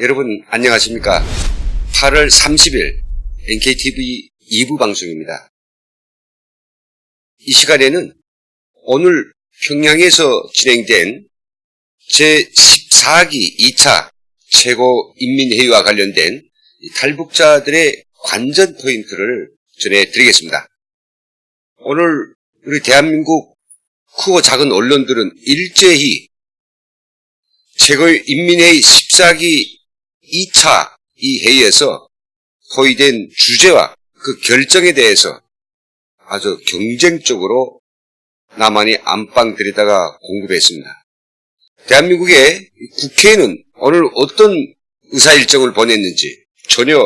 여러분 안녕하십니까? 8월 30일 NKTV 2부 방송입니다. 이 시간에는 오늘 평양에서 진행된 제14기 2차 최고인민회의와 관련된 탈북자들의 관전 포인트를 전해드리겠습니다. 오늘 우리 대한민국 크고 작은 언론들은 일제히 최고인민회의 14기 2차 이 회의에서 토의된 주제와 그 결정에 대해서 아주 경쟁적으로 나만이 안방 들이다가 공급했습니다. 대한민국의 국회에는 오늘 어떤 의사일정을 보냈는지 전혀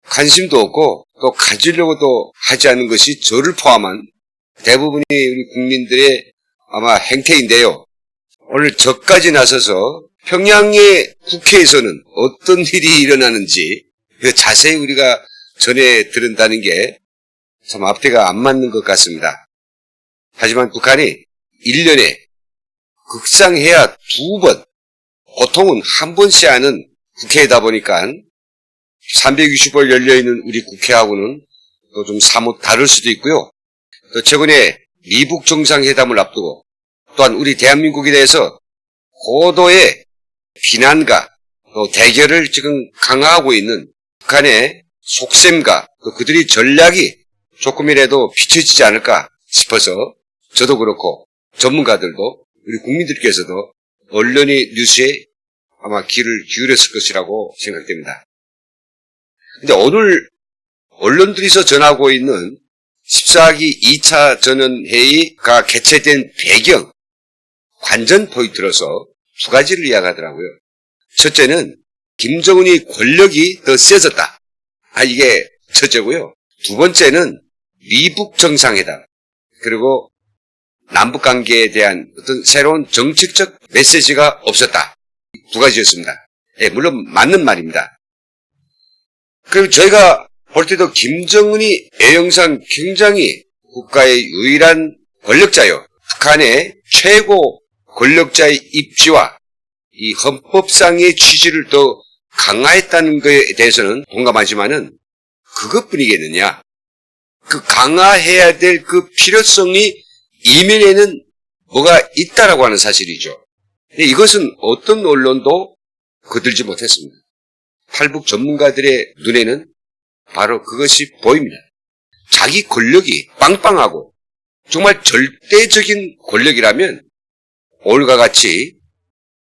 관심도 없고 또 가지려고도 하지 않은 것이 저를 포함한 대부분의 우리 국민들의 아마 행태인데요. 오늘 저까지 나서서 평양의 국회에서는 어떤 일이 일어나는지 자세히 우리가 전해 들은다는 게 참 앞뒤가 안 맞는 것 같습니다. 하지만 북한이 1년에 극상해야 2번, 보통은 한 번씩 하는 국회이다 보니까 365일 열려있는 우리 국회하고는 또 좀 사뭇 다를 수도 있고요. 또 최근에 미북 정상회담을 앞두고 또한 우리 대한민국에 대해서 고도의 비난과 또 대결을 지금 강화하고 있는 북한의 속셈과 또 그들의 전략이 조금이라도 비춰지지 않을까 싶어서 저도 그렇고 전문가들도 우리 국민들께서도 언론의 뉴스에 아마 귀를 기울였을 것이라고 생각됩니다. 근데 오늘 언론들에서 전하고 있는 14기 2차 전원회의가 개최된 배경, 관전 포인트로서 두 가지를 이야기하더라고요. 첫째는 김정은의 권력이 더 세졌다. 이게 첫째고요. 두 번째는 미북 정상회담, 그리고 남북관계에 대한 어떤 새로운 정책적 메시지가 없었다. 두 가지였습니다. 예, 물론 맞는 말입니다. 그리고 저희가 볼 때도 김정은이 애영상 굉장히 국가의 유일한 권력자요. 북한의 최고 권력자의 입지와 이 헌법상의 취지를 더 강화했다는 것에 대해서는 동감하지만은 그것뿐이겠느냐. 그 강화해야 될 그 필요성이 이면에는 뭐가 있다라고 하는 사실이죠. 이것은 어떤 언론도 거들지 못했습니다. 탈북 전문가들의 눈에는 바로 그것이 보입니다. 자기 권력이 빵빵하고 정말 절대적인 권력이라면 오늘과 같이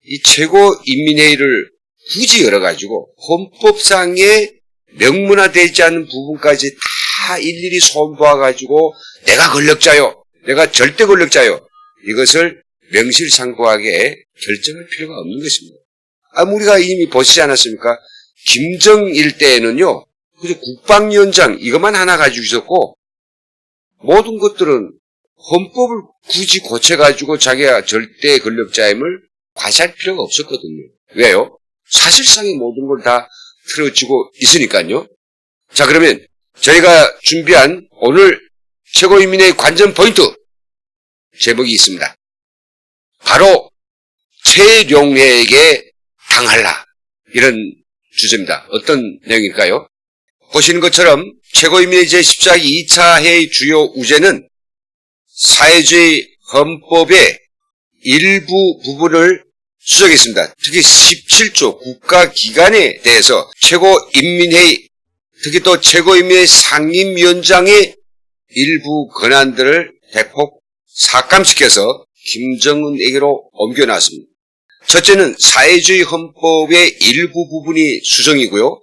이 최고인민회의를 굳이 열어가지고 헌법상에 명문화되지 않은 부분까지 다 일일이 손보아가지고 내가 권력자요, 내가 절대 권력자요, 이것을 명실상부하게 결정할 필요가 없는 것입니다. 우리가 이미 보시지 않았습니까? 김정일 때에는요, 그저 국방위원장 이것만 하나 가지고 있었고 모든 것들은 헌법을 굳이 고쳐가지고 자기가 절대 권력자임을 과시할 필요가 없었거든요. 왜요? 사실상의 모든 걸 다 틀어지고 있으니까요. 자, 그러면 저희가 준비한 오늘 최고인민회의 관전 포인트 제목이 있습니다. 바로 최룡해에게 당할라, 이런 주제입니다. 어떤 내용일까요? 보시는 것처럼 최고인민회의 제14기 2차 회의 주요 우제는 사회주의 헌법의 일부 부분을 수정했습니다. 특히 17조 국가기관에 대해서 최고인민회의, 특히 또 최고인민회의 상임위원장의 일부 권한들을 대폭 삭감시켜서 김정은에게로 옮겨놨습니다. 첫째는 사회주의 헌법의 일부 부분이 수정이고요.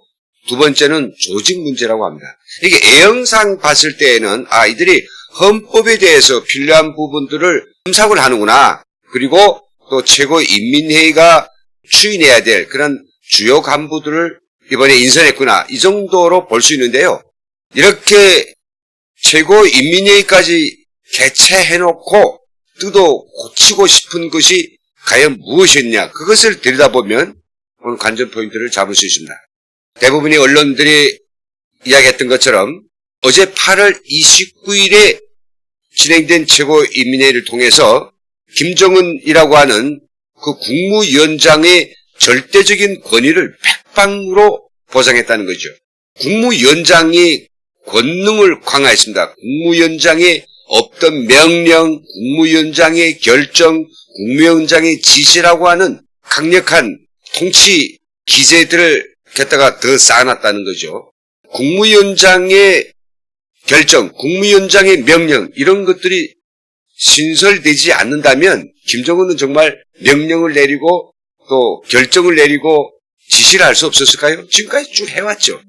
두 번째는 조직 문제라고 합니다. 이게 애영상 봤을 때에는 이들이 헌법에 대해서 필요한 부분들을 탐색을 하는구나. 그리고 또 최고인민회의가 추인해야 될 그런 주요 간부들을 이번에 인선했구나. 이 정도로 볼 수 있는데요. 이렇게 최고인민회의까지 개최해놓고 뜯어 고치고 싶은 것이 과연 무엇이었냐. 그것을 들여다보면 오늘 관전 포인트를 잡을 수 있습니다. 대부분의 언론들이 이야기했던 것처럼 어제 8월 29일에 진행된 최고인민회의를 통해서 김정은이라고 하는 그 국무위원장의 절대적인 권위를 백방으로 보장했다는 거죠. 국무위원장이 권능을 강화했습니다. 국무위원장의 없던 명령, 국무위원장의 결정, 국무위원장의 지시라고 하는 강력한 통치 기제들을 갖다가 더 쌓아놨다는 거죠. 국무위원장의 결정, 국무위원장의 명령 이런 것들이 신설되지 않는다면 김정은은 정말 명령을 내리고 또 결정을 내리고 지시를 할 수 없었을까요? 지금까지 쭉 해왔죠.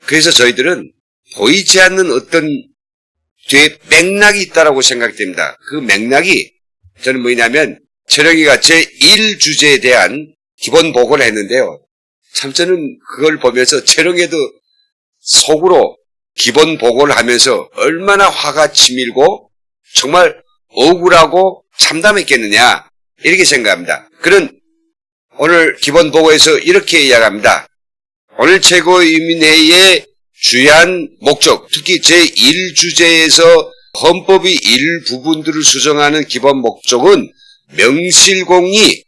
그래서 저희들은 보이지 않는 어떤 뒤에 맥락이 있다고 생각됩니다. 그 맥락이 저는 뭐냐면 최령희가 제1주제에 대한 기본 보고를 했는데요. 참 저는 그걸 보면서 최령희도 속으로 기본 보고를 하면서 얼마나 화가 치밀고 정말 억울하고 참담했겠느냐 이렇게 생각합니다. 그는 오늘 기본 보고에서 이렇게 이야기합니다. 오늘 최고인민회의의 주요한 목적, 특히 제1주제에서 헌법의 일부분들을 수정하는 기본 목적은 명실공히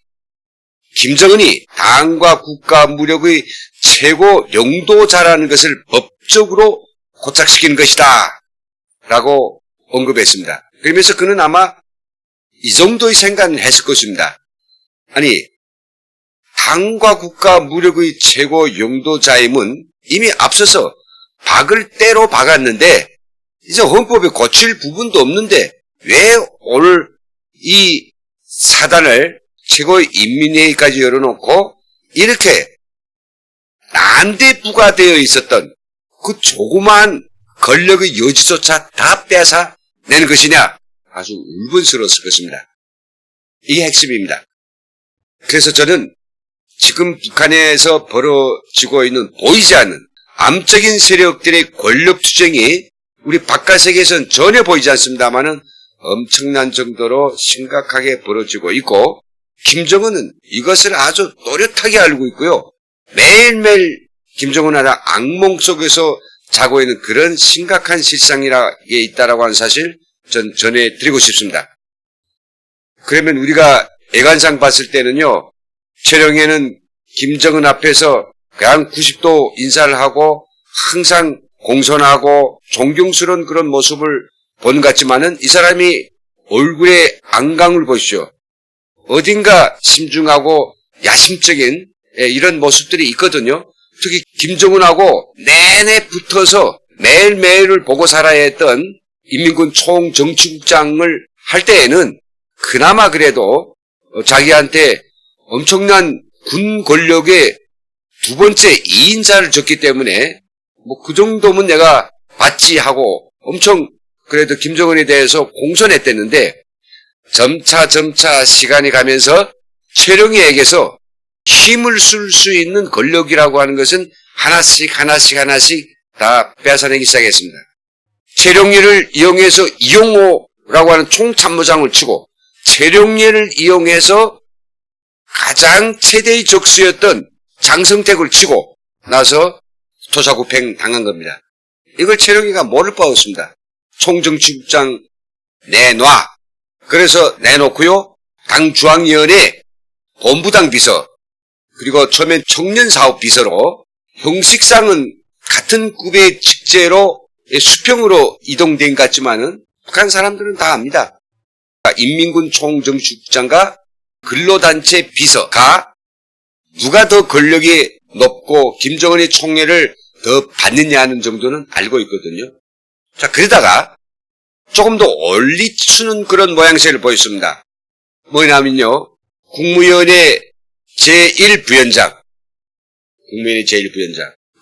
김정은이 당과 국가 무력의 최고 용도자라는 것을 법적으로 고착시키는 것이다 라고 언급했습니다. 그러면서 그는 아마 이 정도의 생각을 했을 것입니다. 아니 당과 국가 무력의 최고 용도자임은 이미 앞서서 박을 때로 박았는데 이제 헌법에 고칠 부분도 없는데 왜 오늘 이 사단을 최고인민회의까지 열어놓고 이렇게 난데부가 되어 있었던 그 조그마한 권력의 여지조차 다 뺏어내는 것이냐 아주 울분스러웠을 것입니다. 이게 핵심입니다. 그래서 저는 지금 북한에서 벌어지고 있는 보이지 않는 암적인 세력들의 권력 투쟁이 우리 바깥 세계에서는 전혀 보이지 않습니다만은 엄청난 정도로 심각하게 벌어지고 있고 김정은은 이것을 아주 또렷하게 알고 있고요. 매일매일 김정은 하나 악몽 속에서 자고 있는 그런 심각한 실상에 있다라고 하는 사실 전 전해드리고 싶습니다. 그러면 우리가 애관상 봤을 때는요. 최령희는 김정은 앞에서 그냥 90도 인사를 하고 항상 공손하고 존경스러운 그런 모습을 본 것 같지만은 이 사람이 얼굴의 안강을 보시죠. 어딘가 심중하고 야심적인 이런 모습들이 있거든요. 특히 김정은하고 내내 붙어서 매일매일을 보고 살아야 했던 인민군 총정치국장을 할 때에는 그나마 그래도 자기한테 엄청난 군 권력의 두 번째 2인자를 줬기 때문에 뭐 그 정도면 내가 받지 하고 엄청 그래도 김정은에 대해서 공손했댔는데 점차 시간이 가면서 최령희에게서 힘을 쓸 수 있는 권력이라고 하는 것은 하나씩 다 빼앗아내기 시작했습니다. 최령희를 이용해서 이용호라고 하는 총참모장을 치고 최령희를 이용해서 가장 최대의 적수였던 장성택을 치고 나서 토사구팽 당한 겁니다. 이걸 최령희가 모를 바 없습니다. 총정치국장 내놔. 그래서 내놓고요. 당 중앙위원회 본부당 비서 그리고 처음엔 청년사업비서로 형식상은 같은 급의 직제로 수평으로 이동된 것 같지만은 북한 사람들은 다 압니다. 인민군 총정치국장과 근로단체 비서가 누가 더 권력이 높고 김정은의 총애를 더 받느냐 하는 정도는 알고 있거든요. 자, 그러다가 조금 더 올리치는 그런 모양새를 보였습니다. 뭐냐면요. 국무위원회 제1부위원장,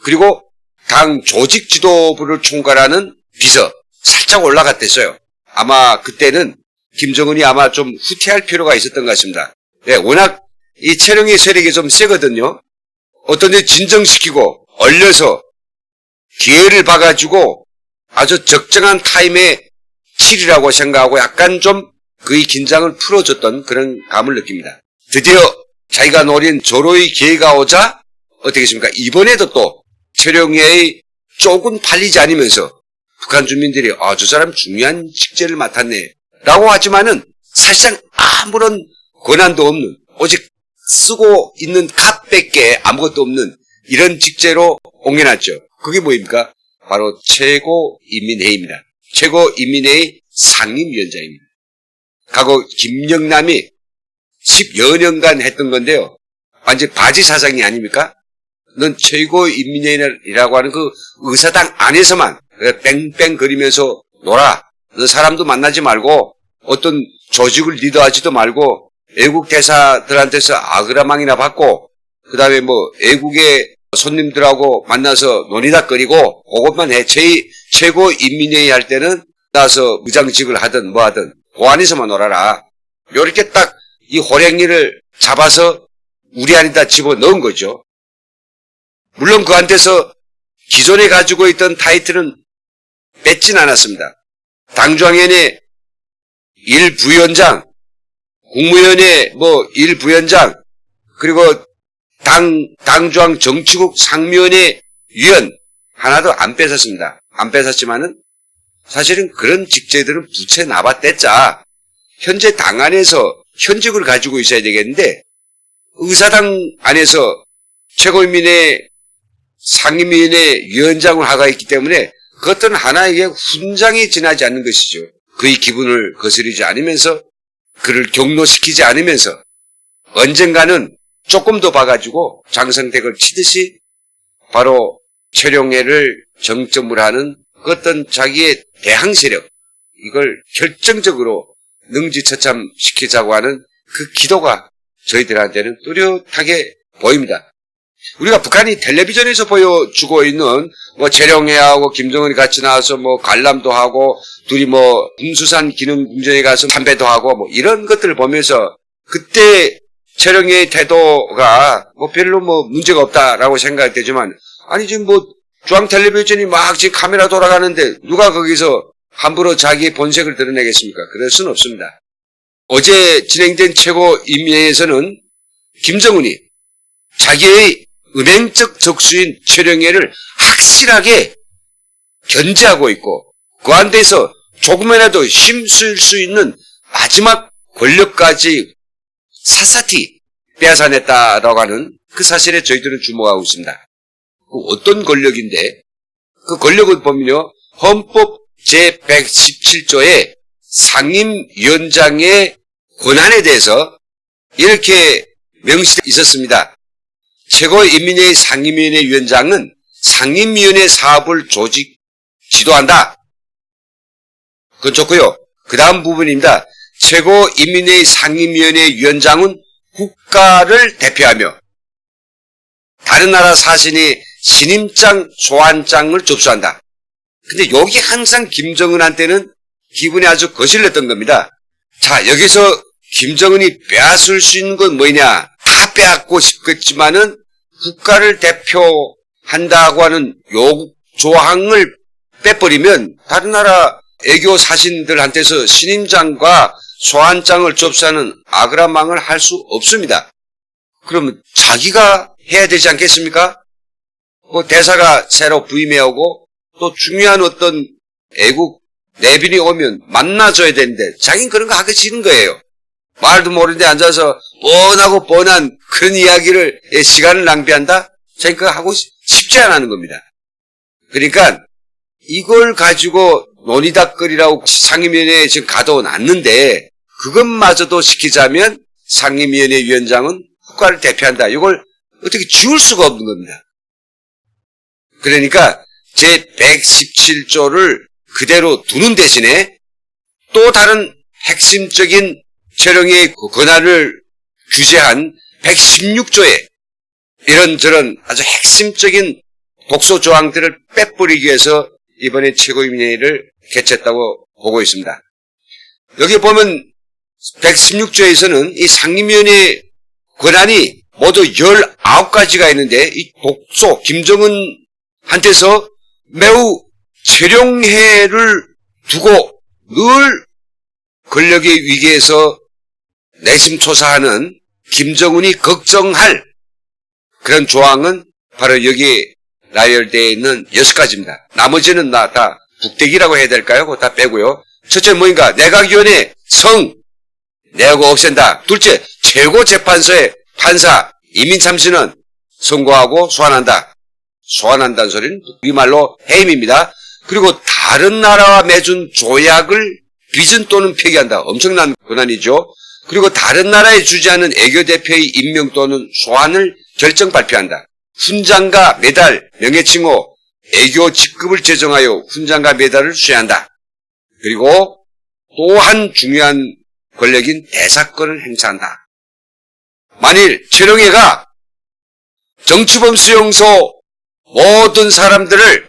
그리고 당 조직지도부를 총괄하는 비서 살짝 올라갔댔어요. 아마 그때는 김정은이 아마 좀 후퇴할 필요가 있었던 것 같습니다. 네, 워낙 이 최령희 세력이 좀 세거든요. 어떤 데 진정시키고 얼려서 기회를 봐가지고 아주 적정한 타임에 치리라고 생각하고 약간 좀 그의 긴장을 풀어줬던 그런 감을 느낍니다. 드디어 자기가 노린 조로의 기회가 오자 어떻게 했습니까? 이번에도 또 최령희의 쪽은 팔리지 않으면서 북한 주민들이 저 사람 중요한 직제를 맡았네 라고 하지만은 사실상 아무런 권한도 없는 오직 쓰고 있는 값밖에 아무것도 없는 이런 직제로 옮겨놨죠. 그게 뭐입니까? 바로 최고인민회의입니다. 최고인민회의 상임위원장입니다. 과거 김영남이 10여 년간 했던 건데요. 완전 바지 사장이 아닙니까? 넌 최고인민회의라고 하는 그 의사당 안에서만 뺑뺑거리면서 놀아. 너 사람도 만나지 말고 어떤 조직을 리더하지도 말고 외국 대사들한테서 아그라망이나 받고 그 다음에 뭐 외국의 손님들하고 만나서 논의다거리고 그것만 해. 최고인민회의 할 때는 나서 무장직을 하든 뭐 하든 그 안에서만 놀아라. 요렇게 딱 이 호랭이를 잡아서 우리 안에다 집어넣은 거죠. 물론 그한테서 기존에 가지고 있던 타이틀은 뺏진 않았습니다. 당중앙위원회 1부위원장, 국무위원회 뭐 1부위원장, 그리고 당중앙 정치국 상임위원회 위원 하나도 안 뺏었습니다. 안 뺏었지만은 사실은 그런 직제들은 부채 나밭댔자 현재 당 안에서 현직을 가지고 있어야 되겠는데 의사당 안에서 최고인민회 상임위원회 위원장을 하고 있기 때문에 그것들은 하나의 훈장이 지나지 않는 것이죠. 그의 기분을 거스르지 않으면서 그를 경로시키지 않으면서 언젠가는 조금 더 봐가지고 장성택을 치듯이 바로 최룡해를 정점으로 하는 그 어떤 자기의 대항 세력 이걸 결정적으로 능지처참시키자고 하는 그 기도가 저희들한테는 뚜렷하게 보입니다. 우리가 북한이 텔레비전에서 보여주고 있는 뭐 최룡해하고 김정은이 같이 나와서 뭐 관람도 하고 둘이 뭐 금수산 기능궁전에 가서 참배도 하고 뭐 이런 것들을 보면서 그때 최룡해의 태도가 뭐 별로 뭐 문제가 없다라고 생각되지만 아니 지금 뭐 중앙 텔레비전이 막 지금 카메라 돌아가는데 누가 거기서 함부로 자기의 본색을 드러내겠습니까? 그럴 수는 없습니다. 어제 진행된 최고인민회의에서는 김정은이 자기의 은행적 적수인 최룡해를 확실하게 견제하고 있고 그한테서 조금이라도 힘쓸 수 있는 마지막 권력까지 샅샅이 빼앗아냈다라고 하는 그 사실에 저희들은 주목하고 있습니다. 어떤 권력인데 그 권력을 보면요. 헌법 제117조의 상임위원장의 권한에 대해서 이렇게 명시되어 있었습니다. 최고인민회의 상임위원회 위원장은 상임위원회 사업을 지도한다. 그건 좋고요. 그 다음 부분입니다. 최고인민회의 상임위원회 위원장은 국가를 대표하며 다른 나라 사신이 신임장, 소환장을 접수한다. 근데 여기 항상 김정은한테는 기분이 아주 거슬렸던 겁니다. 자, 여기서 김정은이 빼앗을 수 있는 건 뭐냐? 다 빼앗고 싶겠지만은 국가를 대표한다고 하는 요구 조항을 빼버리면 다른 나라 애교 사신들한테서 신임장과 소환장을 접수하는 아그라망을 할 수 없습니다. 그러면 자기가 해야 되지 않겠습니까? 뭐 대사가 새로 부임해 오고 또 중요한 어떤 애국 내빈이 오면 만나줘야 되는데 자기는 그런 거 하기 싫은 거예요. 말도 모르는데 앉아서 뻔하고 뻔한 그런 이야기를 시간을 낭비한다? 자기는 그거 하고 싶지 않은 겁니다. 그러니까 이걸 가지고 논의닥거리라고 상임위원회에 지금 가둬놨는데 그것마저도 시키자면 상임위원회 위원장은 국가를 대표한다. 이걸 어떻게 지울 수가 없는 겁니다. 그러니까 제117조를 그대로 두는 대신에 또 다른 핵심적인 최룡해의 권한을 규제한 116조에 이런저런 아주 핵심적인 독소 조항들을 빼버리기 위해서 이번에 최고인민회의를 개최했다고 보고 있습니다. 여기 보면 116조에서는 이 상임위원회 권한이 모두 19가지가 있는데 이 독소 김정은한테서 매우 최룡해를 두고 늘 권력의 위기에서 내심초사하는 김정은이 걱정할 그런 조항은 바로 여기 나열되어 있는 6가지입니다. 나머지는 다 북대기라고 해야 될까요? 그거 다 빼고요. 첫째 뭐인가? 내각위원회 성 내하고 없앤다. 둘째 최고재판소의 판사, 이민참신은 선고하고 소환한다. 소환한다는 소리는 우리말로 해임입니다. 그리고 다른 나라와 맺은 조약을 비준 또는 폐기한다. 엄청난 권한이죠. 그리고 다른 나라에 주지 않은 애교 대표의 임명 또는 소환을 결정 발표한다. 훈장과 메달, 명예칭호, 애교 직급을 제정하여 훈장과 메달을 수여한다. 그리고 또 한 중요한 권력인 대사권을 행사한다. 만일 최룡해가 정치범 수용소 모든 사람들을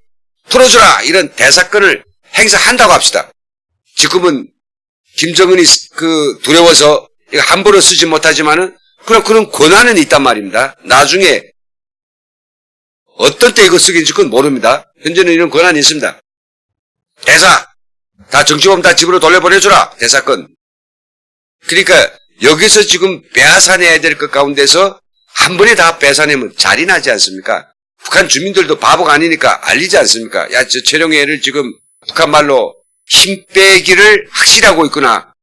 풀어주라 이런 대사권을 행사한다고 합시다. 지금은 김정은이 두려워서 함부로 쓰지 못하지만은 그런 권한은 있단 말입니다. 나중에 어떤 때 이거 쓰긴지 그건 모릅니다. 현재는 이런 권한이 있습니다. 대사 다 정치범 다 집으로 돌려보내주라 대사권. 그러니까 여기서 지금 빼앗아내야 될 것 가운데서 한 번에 다 빼앗아내면 잘이 나지 않습니까? 북한 주민들도 바보가 아니니까 알리지 않습니까? 야, 저 최룡해를 지금 북한 말로 힘 빼기를 확실히 하고 있구나.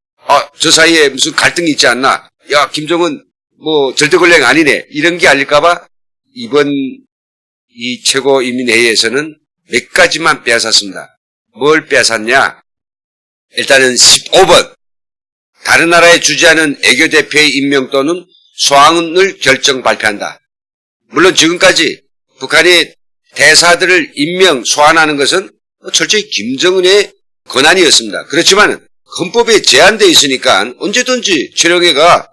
저 사이에 무슨 갈등이 있지 않나. 야, 김정은 뭐 절대 권력 아니네. 이런 게 알릴까봐 이번 이 최고인민회의에서는 몇 가지만 빼앗았습니다. 뭘 빼앗았냐? 일단은 15번. 다른 나라에 주지 않은 애교 대표의 임명 또는 소환을 결정 발표한다. 물론 지금까지 북한이 대사들을 임명, 소환하는 것은 철저히 김정은의 권한이었습니다. 그렇지만 헌법에 제한되어 있으니까 언제든지 최룡해가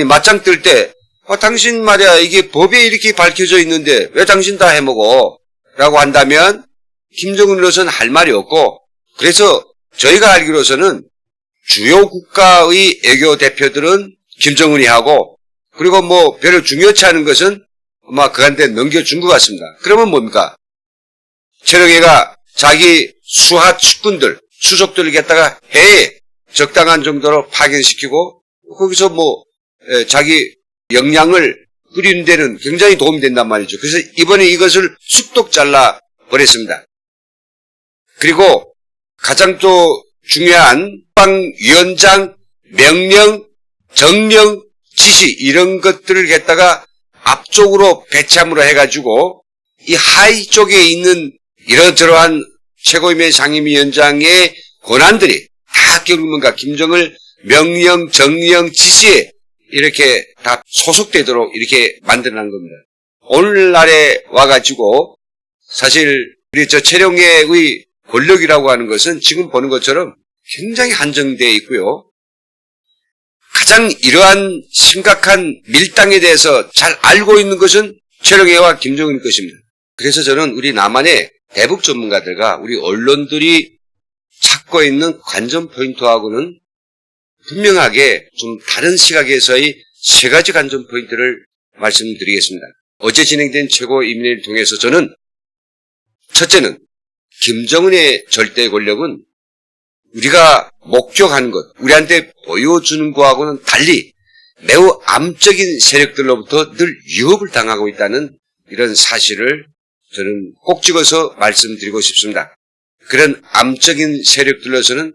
맞짱 뜰 때 당신 말이야 이게 법에 이렇게 밝혀져 있는데 왜 당신 다 해먹어? 라고 한다면 김정은으로서는 할 말이 없고 그래서 저희가 알기로서는 주요 국가의 애교 대표들은 김정은이 하고 그리고 뭐 별로 중요치 않은 것은 아마 그한테 넘겨준 것 같습니다. 그러면 뭡니까? 최룡해가 자기 수하 측근들, 수석들을 갖다가 해외에 적당한 정도로 파견시키고 거기서 뭐 자기 역량을 꾸리는 데는 굉장히 도움이 된단 말이죠. 그래서 이번에 이것을 쑥독 잘라 버렸습니다. 그리고 가장 또 중요한 국방위원장 명령, 정령, 지시 이런 것들을 갖다가 앞쪽으로 배참으로 해가지고 이 하위 쪽에 있는 이러저러한 최고위원회 상임위원장의 권한들이 다 결국 뭔가 김정을 명령, 정령, 지시에 이렇게 다 소속되도록 이렇게 만들어낸 겁니다. 오늘날에 와가지고 사실 우리 저 최룡해의 권력이라고 하는 것은 지금 보는 것처럼 굉장히 한정되어 있고요. 가장 이러한 심각한 밀당에 대해서 잘 알고 있는 것은 최룡해와 김정은일 것입니다. 그래서 저는 우리 남한의 대북 전문가들과 우리 언론들이 찾고 있는 관전 포인트하고는 분명하게 좀 다른 시각에서의 세 가지 관전 포인트를 말씀드리겠습니다. 어제 진행된 최고인민회의를 통해서 저는 첫째는 김정은의 절대 권력은 우리가 목격하는 것, 우리한테 보여주는 것하고는 달리 매우 암적인 세력들로부터 늘 위협을 당하고 있다는 이런 사실을 저는 꼭 찍어서 말씀드리고 싶습니다. 그런 암적인 세력들로서는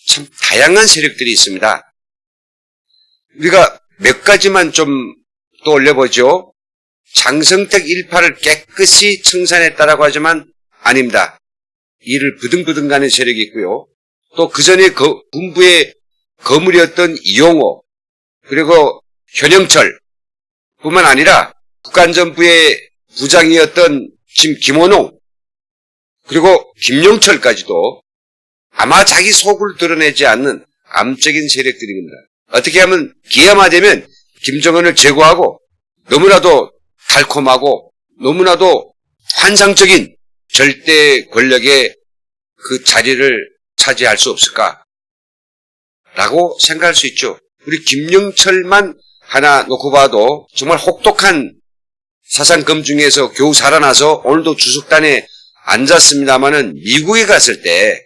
참 다양한 세력들이 있습니다. 우리가 몇 가지만 좀 떠올려보죠. 장성택 일파를 깨끗이 청산했다라고 하지만 아닙니다. 이를 부등부등 가는 세력이 있고요. 또 그전에 군부의 거물이었던 이용호 그리고 현영철 뿐만 아니라 국간전부의 부장이었던 지금 김원홍 그리고 김용철까지도 아마 자기 속을 드러내지 않는 암적인 세력들입니다. 어떻게 하면 기회만 되면 김정은을 제거하고 너무나도 달콤하고 너무나도 환상적인 절대 권력의 그 자리를 차지할 수 없을까? 라고 생각할 수 있죠. 우리 김영철만 하나 놓고 봐도 정말 혹독한 사상검 중에서 겨우 살아나서 오늘도 주석단에 앉았습니다마는 미국에 갔을 때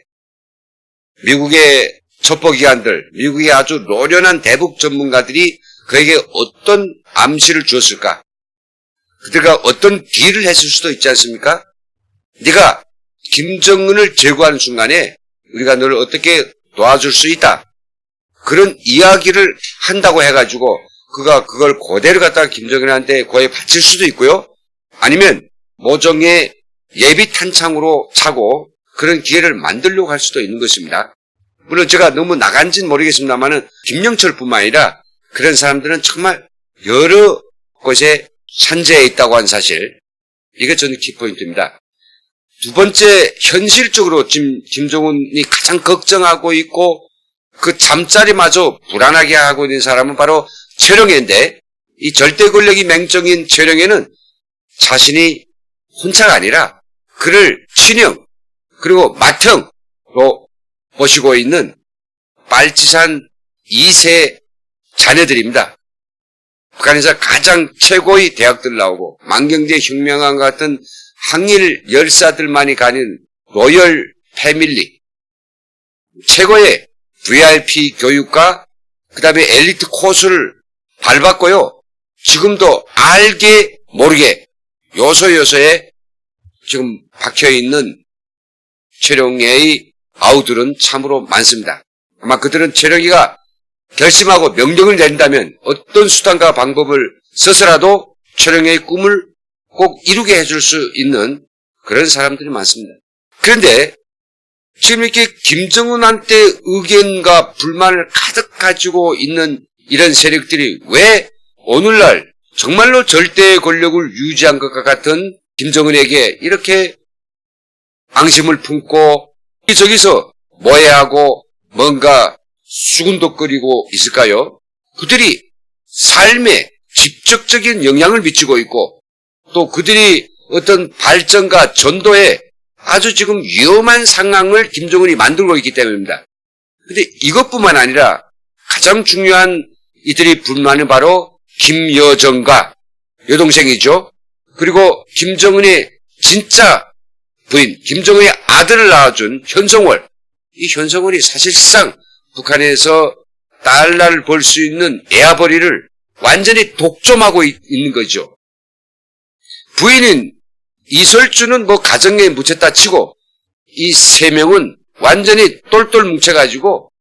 미국의 첩보기관들, 미국의 아주 노련한 대북 전문가들이 그에게 어떤 암시를 주었을까? 그들과 어떤 딜을 했을 수도 있지 않습니까? 네가 김정은을 제거하는 순간에 우리가 너를 어떻게 도와줄 수 있다. 그런 이야기를 한다고 해가지고 그가 그걸 그대로 갖다가 김정일한테 고에 바칠 수도 있고요. 아니면 모종의 예비 탄창으로 차고 그런 기회를 만들려고 할 수도 있는 것입니다. 물론 제가 너무 나간지는 모르겠습니다만은 김영철뿐만 아니라 그런 사람들은 정말 여러 곳에 산재해 있다고 한 사실, 이게 저는 키포인트입니다. 두 번째, 현실적으로 지금 김정은이 가장 걱정하고 있고 그 잠자리마저 불안하게 하고 있는 사람은 바로 최룡해인데, 이 절대 권력이 맹정인 최룡해는 자신이 혼자가 아니라 그를 친형 그리고 맏형으로 모시고 있는 빨치산 2세 자녀들입니다. 북한에서 가장 최고의 대학들 나오고 만경대 혁명관 같은 항일 열사들만이 가는 로열 패밀리, 최고의 VIP 교육과 그 다음에 엘리트 코스를 밟았고요. 지금도 알게 모르게 요소요소에 지금 박혀있는 최룡해의 아우들은 참으로 많습니다. 아마 그들은 최룡해가 결심하고 명령을 내린다면 어떤 수단과 방법을 써서라도 최룡해의 꿈을 꼭 이루게 해줄 수 있는 그런 사람들이 많습니다. 그런데 지금 이렇게 김정은한테 의견과 불만을 가득 가지고 있는 이런 세력들이 왜 오늘날 정말로 절대 권력을 유지한 것과 같은 김정은에게 이렇게 앙심을 품고 저기서 모해하고 뭔가 수군덕거리고 있을까요? 그들이 삶에 직접적인 영향을 미치고 있고 또 그들이 어떤 발전과 전도에 아주 지금 위험한 상황을 김정은이 만들고 있기 때문입니다. 그런데 이것뿐만 아니라 가장 중요한 이들이 불만은 바로 김여정과 여동생이죠. 그리고 김정은의 진짜 부인, 김정은의 아들을 낳아준 현성월. 이 현성월이 사실상 북한에서 달러를 벌 수 있는 애아버리를 완전히 독점하고 있는 거죠. 부인인 이설주는 뭐 가정에 묻혔다 치고 이 세 명은 완전히 똘똘 뭉쳐가지고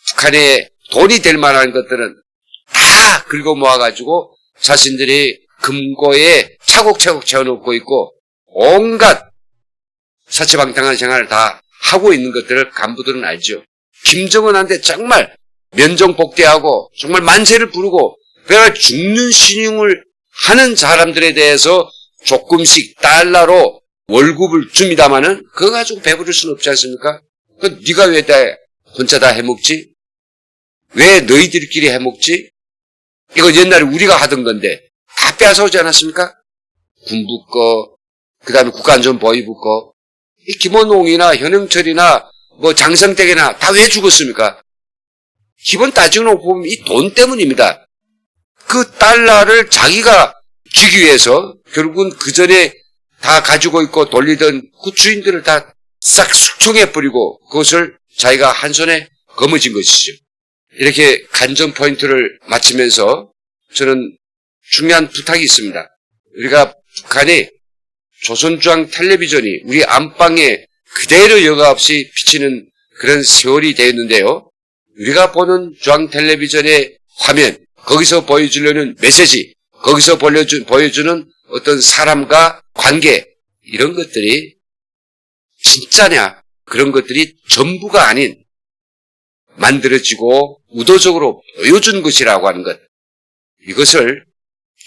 북한에 돈이 될 만한 것들은 다 긁어 모아가지고 자신들이 금고에 차곡차곡 채워놓고 있고 온갖 사치방탕한 생활을 다 하고 있는 것들을 간부들은 알죠. 김정은한테 정말 면정복대하고 정말 만세를 부르고 그래야 죽는 신용을 하는 사람들에 대해서 조금씩 달러로 월급을 줍니다마는 그거 가지고 배부를 수는 없지 않습니까? 그 네가 왜 다 혼자 다 해먹지? 왜 너희들끼리 해먹지? 이거 옛날에 우리가 하던 건데 다 빼앗아오지 않았습니까? 군부 거, 그 다음에 국가안전보위부 거, 이 김원홍이나 현영철이나 뭐 장성택이나 다 왜 죽었습니까? 기본 따지고 보면 이 돈 때문입니다. 그 달러를 자기가 주기 위해서 결국은 그 전에 다 가지고 있고 돌리던 그 주인들을 다 싹 숙청해버리고 그것을 자기가 한 손에 거머쥔 것이죠. 이렇게 간전 포인트를 마치면서 저는 중요한 부탁이 있습니다. 우리가 북한이 조선중앙 텔레비전이 우리 안방에 그대로 여과 없이 비치는 그런 세월이 되었는데요. 우리가 보는 중앙 텔레비전의 화면, 거기서 보여주려는 메시지, 거기서 보여주는 어떤 사람과 관계, 이런 것들이 진짜냐, 그런 것들이 전부가 아닌 만들어지고 의도적으로 보여준 것이라고 하는 것, 이것을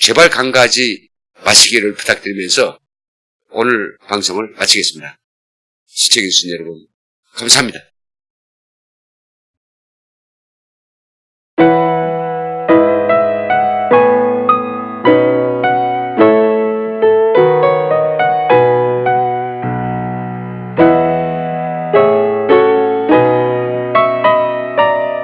제발 간과하지 마시기를 부탁드리면서 오늘 방송을 마치겠습니다. 시청해주신 여러분 감사합니다.